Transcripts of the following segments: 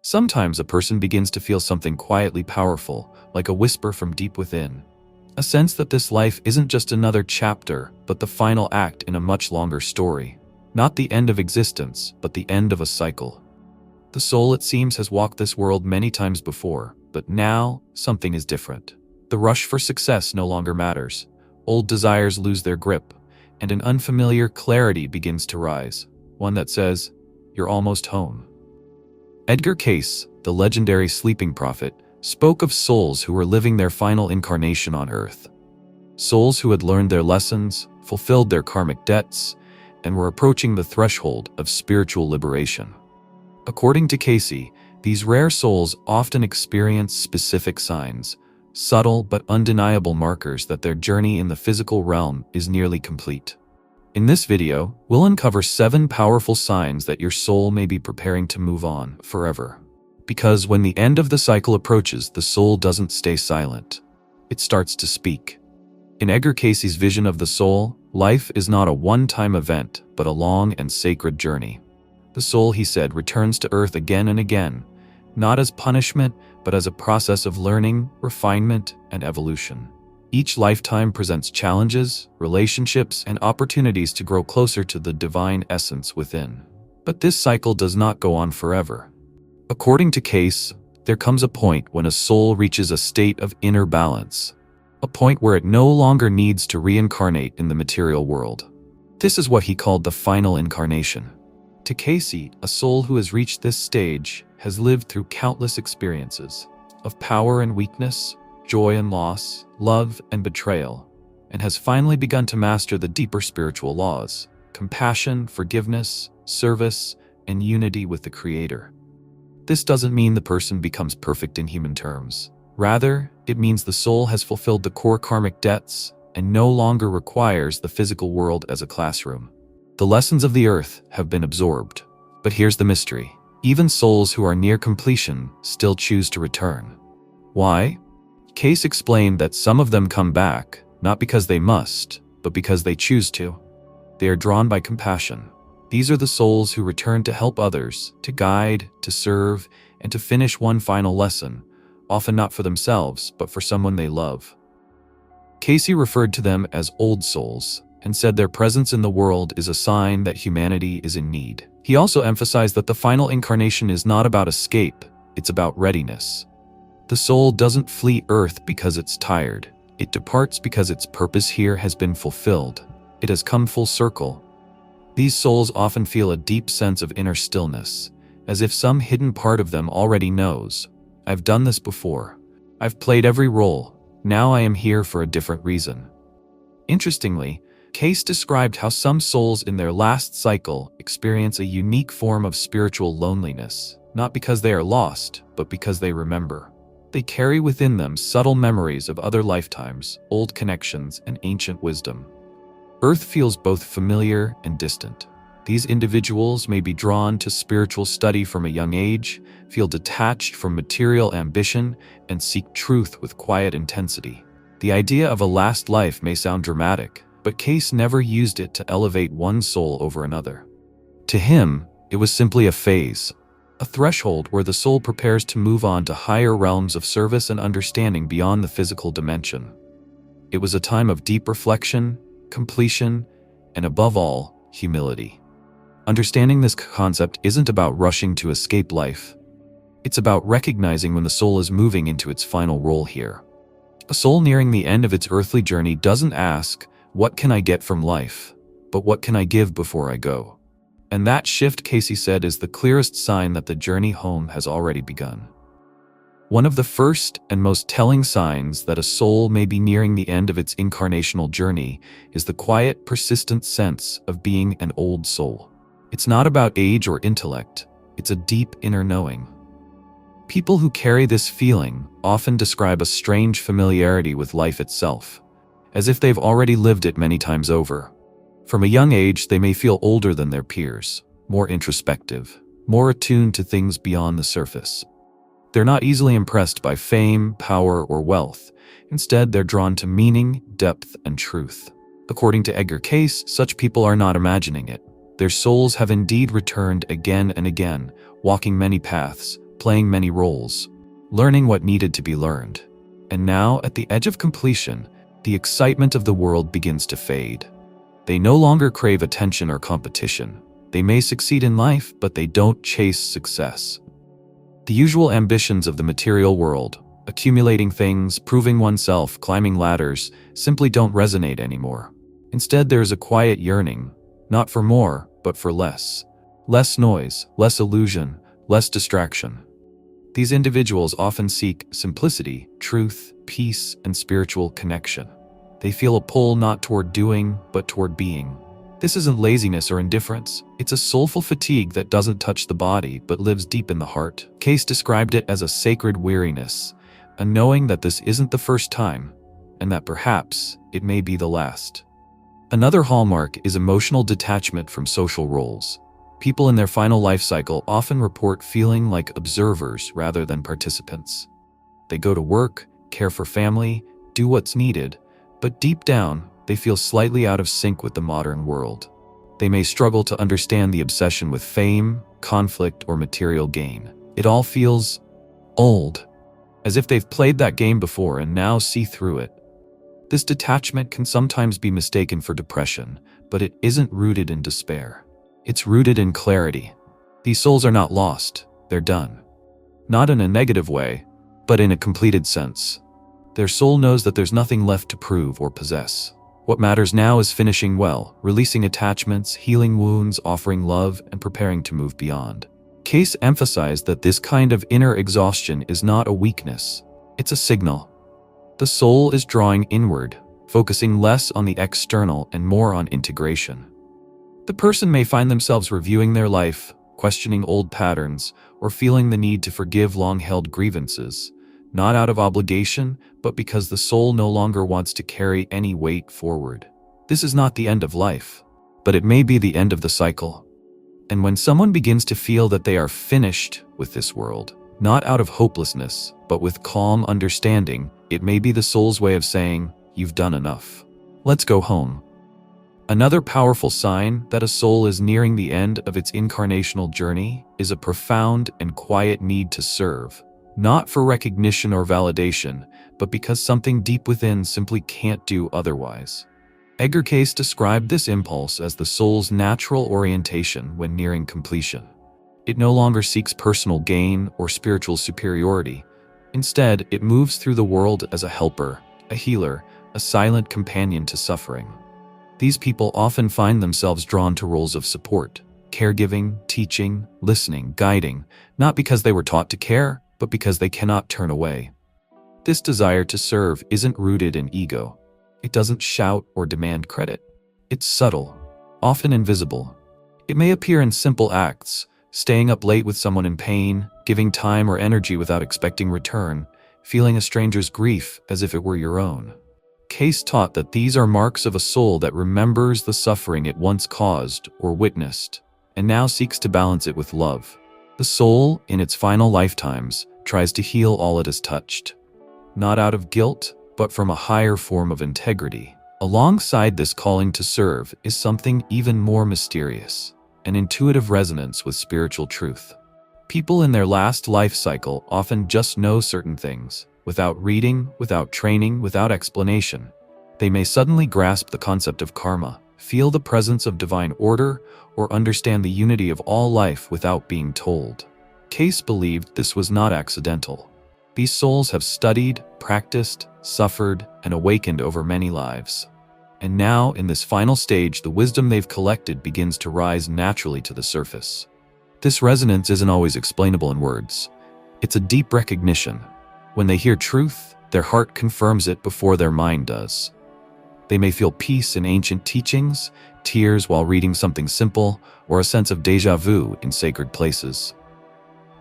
Sometimes a person begins to feel something quietly powerful, like a whisper from deep within. A sense that this life isn't just another chapter, but the final act in a much longer story. Not the end of existence, but the end of a cycle. The soul, it seems, has walked this world many times before, but now something is different. The rush for success no longer matters. Old desires lose their grip, and an unfamiliar clarity begins to rise, one that says, "You're almost home." Edgar Cayce, the legendary sleeping prophet, spoke of souls who were living their final incarnation on Earth. Souls who had learned their lessons, fulfilled their karmic debts, and were approaching the threshold of spiritual liberation. According to Cayce, these rare souls often experience specific signs, subtle but undeniable markers that their journey in the physical realm is nearly complete. In this video, we'll uncover 7 powerful signs that your soul may be preparing to move on forever. Because when the end of the cycle approaches, the soul doesn't stay silent. It starts to speak. In Edgar Cayce's vision of the soul, life is not a one-time event, but a long and sacred journey. The soul, he said, returns to Earth again and again, not as punishment, but as a process of learning, refinement, and evolution. Each lifetime presents challenges, relationships, and opportunities to grow closer to the divine essence within. But this cycle does not go on forever. According to Cayce, there comes a point when a soul reaches a state of inner balance, a point where it no longer needs to reincarnate in the material world. This is what he called the final incarnation. To Cayce, a soul who has reached this stage has lived through countless experiences of power and weakness, joy and loss, love and betrayal, and has finally begun to master the deeper spiritual laws: compassion, forgiveness, service, and unity with the Creator. This doesn't mean the person becomes perfect in human terms. Rather, it means the soul has fulfilled the core karmic debts and no longer requires the physical world as a classroom. The lessons of the earth have been absorbed. But here's the mystery. Even souls who are near completion still choose to return. Why? Cayce explained that some of them come back, not because they must, but because they choose to. They are drawn by compassion. These are the souls who return to help others, to guide, to serve, and to finish one final lesson, often not for themselves, but for someone they love. Cayce referred to them as old souls, and said their presence in the world is a sign that humanity is in need. He also emphasized that the final incarnation is not about escape, it's about readiness. The soul doesn't flee Earth because it's tired. It departs because its purpose here has been fulfilled. It has come full circle. These souls often feel a deep sense of inner stillness, as if some hidden part of them already knows, "I've done this before. I've played every role. Now I am here for a different reason." Interestingly, Cayce described how some souls in their last cycle experience a unique form of spiritual loneliness, not because they are lost, but because they remember. They carry within them subtle memories of other lifetimes, old connections, and ancient wisdom. Earth feels both familiar and distant. These individuals may be drawn to spiritual study from a young age, feel detached from material ambition, and seek truth with quiet intensity. The idea of a last life may sound dramatic, but Cayce never used it to elevate one soul over another. To him, it was simply a phase, a threshold where the soul prepares to move on to higher realms of service and understanding beyond the physical dimension. It was a time of deep reflection, completion, and above all, humility. Understanding this concept isn't about rushing to escape life. It's about recognizing when the soul is moving into its final role here. A soul nearing the end of its earthly journey doesn't ask, "What can I get from life?" but "What can I give before I go?" And that shift, Cayce said, is the clearest sign that the journey home has already begun. One of the first and most telling signs that a soul may be nearing the end of its incarnational journey is the quiet, persistent sense of being an old soul. It's not about age or intellect, it's a deep inner knowing. People who carry this feeling often describe a strange familiarity with life itself, as if they've already lived it many times over. From a young age, they may feel older than their peers, more introspective, more attuned to things beyond the surface. They're not easily impressed by fame, power, or wealth. Instead, they're drawn to meaning, depth, and truth. According to Edgar Cayce, such people are not imagining it. Their souls have indeed returned again and again, walking many paths, playing many roles, learning what needed to be learned. And now, at the edge of completion, the excitement of the world begins to fade. They no longer crave attention or competition. They may succeed in life, but they don't chase success. The usual ambitions of the material world, accumulating things, proving oneself, climbing ladders, simply don't resonate anymore. Instead, there is a quiet yearning, not for more, but for less. Less noise, less illusion, less distraction. These individuals often seek simplicity, truth, peace, and spiritual connection. They feel a pull not toward doing, but toward being. This isn't laziness or indifference. It's a soulful fatigue that doesn't touch the body, but lives deep in the heart. Cayce described it as a sacred weariness, a knowing that this isn't the first time, and that perhaps it may be the last. Another hallmark is emotional detachment from social roles. People in their final life cycle often report feeling like observers rather than participants. They go to work, care for family, do what's needed, but deep down, they feel slightly out of sync with the modern world. They may struggle to understand the obsession with fame, conflict, or material gain. It all feels old, as if they've played that game before and now see through it. This detachment can sometimes be mistaken for depression, but it isn't rooted in despair. It's rooted in clarity. These souls are not lost, they're done. Not in a negative way, but in a completed sense. Their soul knows that there's nothing left to prove or possess. What matters now is finishing well, releasing attachments, healing wounds, offering love, and preparing to move beyond. Cayce emphasized that this kind of inner exhaustion is not a weakness, it's a signal. The soul is drawing inward, focusing less on the external and more on integration. The person may find themselves reviewing their life, questioning old patterns, or feeling the need to forgive long-held grievances, not out of obligation, but because the soul no longer wants to carry any weight forward. This is not the end of life, but it may be the end of the cycle. And when someone begins to feel that they are finished with this world, not out of hopelessness, but with calm understanding, it may be the soul's way of saying, "You've done enough. Let's go home." Another powerful sign that a soul is nearing the end of its incarnational journey is a profound and quiet need to serve, not for recognition or validation, but because something deep within simply can't do otherwise. Edgar Cayce described this impulse as the soul's natural orientation when nearing completion. It no longer seeks personal gain or spiritual superiority. Instead, it moves through the world as a helper, a healer, a silent companion to suffering. These people often find themselves drawn to roles of support, caregiving, teaching, listening, guiding, not because they were taught to care, but because they cannot turn away. This desire to serve isn't rooted in ego. It doesn't shout or demand credit. It's subtle, often invisible. It may appear in simple acts, staying up late with someone in pain, giving time or energy without expecting return, feeling a stranger's grief as if it were your own. Cayce taught that these are marks of a soul that remembers the suffering it once caused or witnessed, and now seeks to balance it with love. The soul, in its final lifetimes, tries to heal all it has touched, not out of guilt, but from a higher form of integrity. Alongside this calling to serve is something even more mysterious, an intuitive resonance with spiritual truth. People in their last life cycle often just know certain things, without reading, without training, without explanation. They may suddenly grasp the concept of karma, feel the presence of divine order, or understand the unity of all life without being told. Cayce believed this was not accidental. These souls have studied, practiced, suffered, and awakened over many lives. And now, in this final stage, the wisdom they've collected begins to rise naturally to the surface. This resonance isn't always explainable in words. It's a deep recognition. When they hear truth, their heart confirms it before their mind does. They may feel peace in ancient teachings, tears while reading something simple, or a sense of déjà vu in sacred places.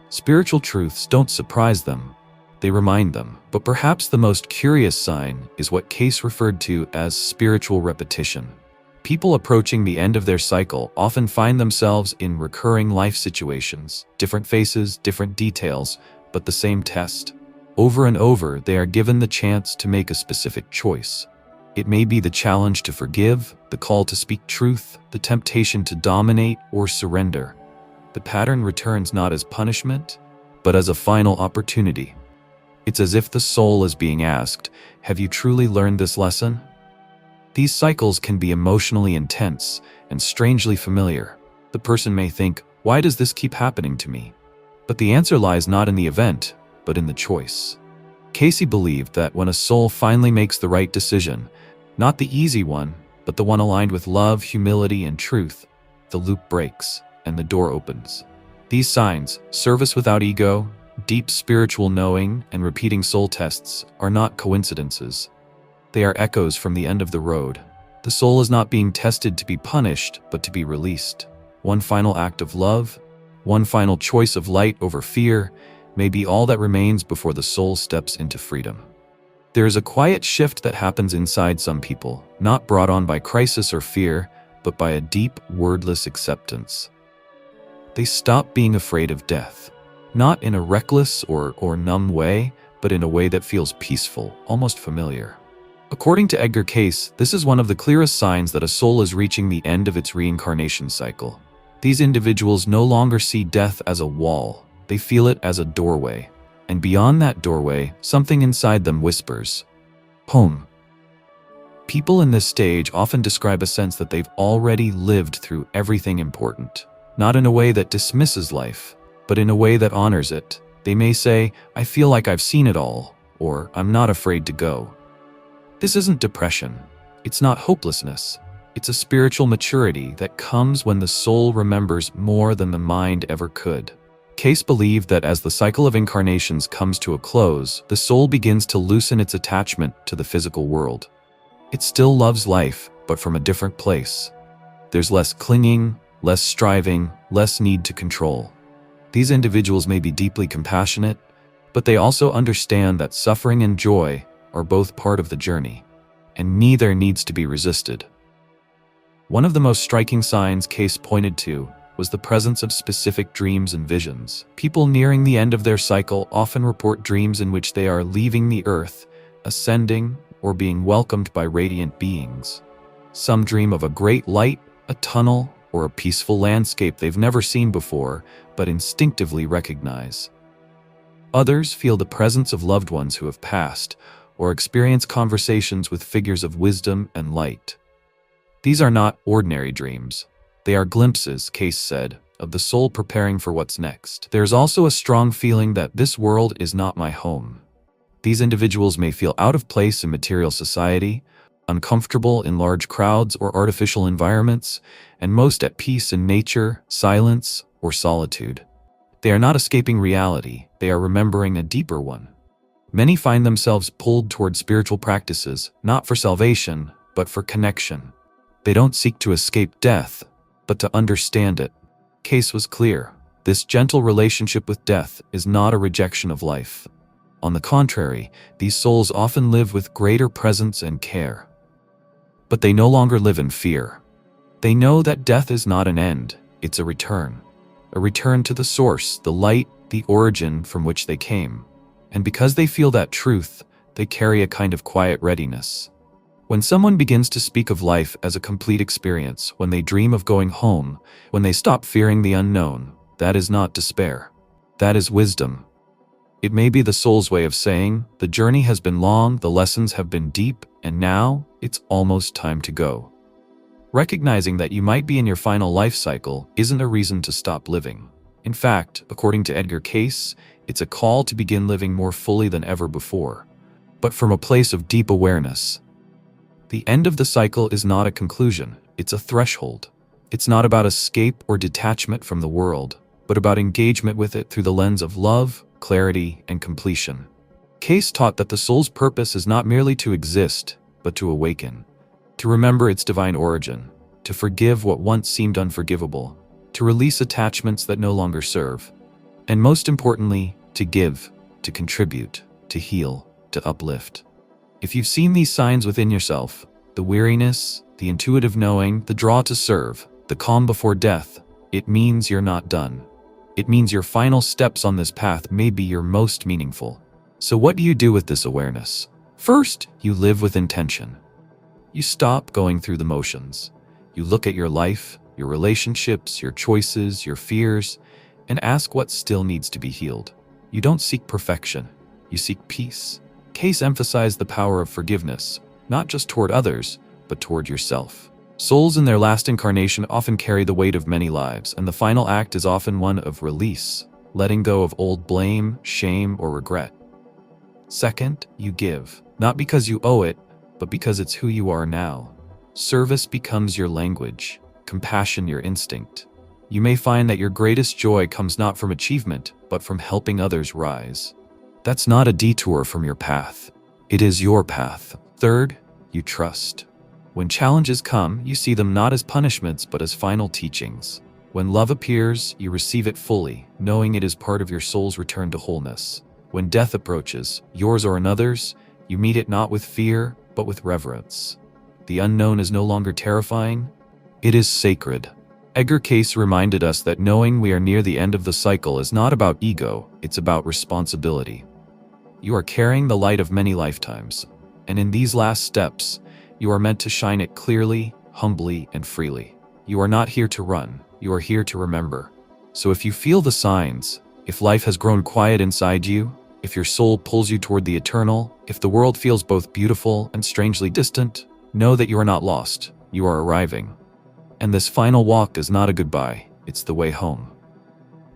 Spiritual truths don't surprise them. They remind them. But perhaps the most curious sign is what Cayce referred to as spiritual repetition. People approaching the end of their cycle often find themselves in recurring life situations, different faces, different details, but the same test. Over and over, they are given the chance to make a specific choice. It may be the challenge to forgive, the call to speak truth, the temptation to dominate or surrender. The pattern returns not as punishment, but as a final opportunity. It's as if the soul is being asked, have you truly learned this lesson? These cycles can be emotionally intense and strangely familiar. The person may think, why does this keep happening to me? But the answer lies not in the event, but in the choice. Cayce believed that when a soul finally makes the right decision, not the easy one, but the one aligned with love, humility, and truth, the loop breaks and the door opens. These signs, service without ego, deep spiritual knowing, and repeating soul tests, are not coincidences. They are echoes from the end of the road. The soul is not being tested to be punished, but to be released. One final act of love, one final choice of light over fear, may be all that remains before the soul steps into freedom. There is a quiet shift that happens inside some people, not brought on by crisis or fear, but by a deep, wordless acceptance. They stop being afraid of death, not in a reckless or numb way, but in a way that feels peaceful, almost familiar. According to Edgar Cayce, this is one of the clearest signs that a soul is reaching the end of its reincarnation cycle. These individuals no longer see death as a wall, they feel it as a doorway. And beyond that doorway, something inside them whispers, home. People in this stage often describe a sense that they've already lived through everything important, not in a way that dismisses life, but in a way that honors it. They may say, I feel like I've seen it all, or I'm not afraid to go. This isn't depression. It's not hopelessness. It's a spiritual maturity that comes when the soul remembers more than the mind ever could. Cayce believed that as the cycle of incarnations comes to a close, the soul begins to loosen its attachment to the physical world. It still loves life, but from a different place. There's less clinging, less striving, less need to control. These individuals may be deeply compassionate, but they also understand that suffering and joy are both part of the journey, and neither needs to be resisted. One of the most striking signs Cayce pointed to was the presence of specific dreams and visions. People nearing the end of their cycle often report dreams in which they are leaving the earth, ascending, or being welcomed by radiant beings. Some dream of a great light, a tunnel, or a peaceful landscape they've never seen before, but instinctively recognize. Others feel the presence of loved ones who have passed, or experience conversations with figures of wisdom and light. These are not ordinary dreams. They are glimpses, Cayce said, of the soul preparing for what's next. There's also a strong feeling that this world is not my home. These individuals may feel out of place in material society, uncomfortable in large crowds or artificial environments, and most at peace in nature, silence, or solitude. They are not escaping reality, they are remembering a deeper one. Many find themselves pulled toward spiritual practices, not for salvation, but for connection. They don't seek to escape death, but to understand it. Cayce was clear. This gentle relationship with death is not a rejection of life. On the contrary, these souls often live with greater presence and care. But they no longer live in fear. They know that death is not an end, it's a return to the source, the light, the origin from which they came. And because they feel that truth, they carry a kind of quiet readiness. When someone begins to speak of life as a complete experience, when they dream of going home, when they stop fearing the unknown, that is not despair. That is wisdom. It may be the soul's way of saying, the journey has been long, the lessons have been deep, and now it's almost time to go. Recognizing that you might be in your final life cycle isn't a reason to stop living. In fact, according to Edgar Cayce, it's a call to begin living more fully than ever before, but from a place of deep awareness. The end of the cycle is not a conclusion, it's a threshold. It's not about escape or detachment from the world, but about engagement with it through the lens of love, clarity, and completion. Cayce taught that the soul's purpose is not merely to exist, but to awaken, to remember its divine origin, to forgive what once seemed unforgivable, to release attachments that no longer serve, and most importantly, to give, to contribute, to heal, to uplift. If you've seen these signs within yourself, the weariness, the intuitive knowing, the draw to serve, the calm before death, it means you're not done. It means your final steps on this path may be your most meaningful. So what do you do with this awareness? First, you live with intention. You stop going through the motions. You look at your life, your relationships, your choices, your fears, and ask what still needs to be healed. You don't seek perfection, you seek peace. Cayce emphasized the power of forgiveness, not just toward others, but toward yourself. Souls in their last incarnation often carry the weight of many lives, and the final act is often one of release, letting go of old blame, shame, or regret. Second, you give, not because you owe it, but because it's who you are now. Service becomes your language, compassion your instinct. You may find that your greatest joy comes not from achievement, but from helping others rise. That's not a detour from your path. It is your path. Third, you trust. When challenges come, you see them not as punishments, but as final teachings. When love appears, you receive it fully, knowing it is part of your soul's return to wholeness. When death approaches, yours or another's, you meet it not with fear, but with reverence. The unknown is no longer terrifying, it is sacred. Edgar Cayce reminded us that knowing we are near the end of the cycle is not about ego, it's about responsibility. You are carrying the light of many lifetimes, and in these last steps, you are meant to shine it clearly, humbly, and freely. You are not here to run, you are here to remember. So if you feel the signs, if life has grown quiet inside you, if your soul pulls you toward the eternal, if the world feels both beautiful and strangely distant, know that you are not lost, you are arriving. And this final walk is not a goodbye, it's the way home.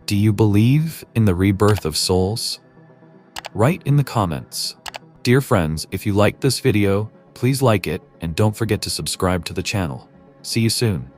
Do you believe in the rebirth of souls? Write in the comments. Dear friends, if you liked this video, please like it and don't forget to subscribe to the channel. See you soon.